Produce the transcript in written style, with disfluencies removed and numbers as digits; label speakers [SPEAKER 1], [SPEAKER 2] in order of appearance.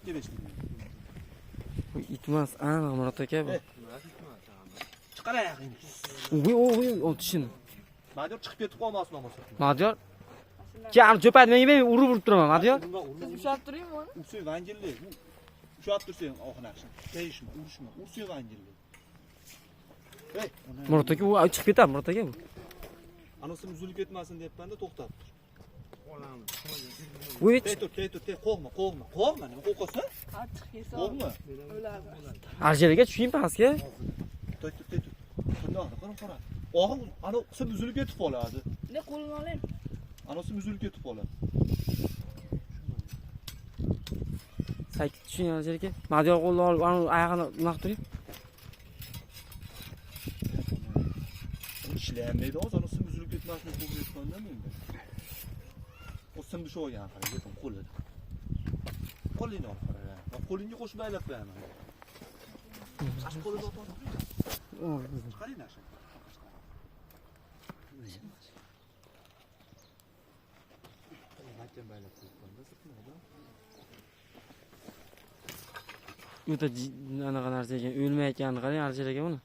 [SPEAKER 1] kelishdi.
[SPEAKER 2] Bu itmas, aniq Murod aka bu.
[SPEAKER 1] Chiqar oyog'ingni.
[SPEAKER 2] Voy, otishini.
[SPEAKER 1] Madiyor chiqib ketib qolmasin bo'lmasa.
[SPEAKER 2] Madiyor. Keyin cho'patmanga men urib turaman, Madiyor.
[SPEAKER 3] Siz ushlab turingmi uni?
[SPEAKER 1] Ursa vanjilli. Ushlab tursang oxnaqshin. Deyishma, urishma. Ursa vanjilli. Hey,
[SPEAKER 2] Murod aka u chiqib ketadi, Murod aka bu.
[SPEAKER 1] anasi uzilib ketmasin debman-da, to'xtab tur.
[SPEAKER 2] Voy,
[SPEAKER 1] Qo'rqma, nima qo'rqasan?
[SPEAKER 3] Achchiq yesa.
[SPEAKER 1] Qo'rqma.
[SPEAKER 3] O'ladi.
[SPEAKER 2] Arjaraga tushing pastga.
[SPEAKER 1] Tur. Qara. Og'im, ana sim uzilib ketib qoladi.
[SPEAKER 3] Ne qo'lini oling.
[SPEAKER 1] Anasi uzilib ketib qoladi.
[SPEAKER 2] Sakit tushing Arjaraga. Madiyor qo'lni olib, oyog'ini uloq turing.
[SPEAKER 1] Ishlayolmaydi, hozir sim uzilib ketmasin deb qo'ygandan endi. O simni shu olgan qara, yetim qo'lida. Qo'lini ol qara. Qo'lingga qo'shib aylab qo'yaman. Qash qo'lini otib. Qarang nasha.
[SPEAKER 2] O'ta anaqa narsa ekan, o'lmayotganini qarang Arjaraga uni.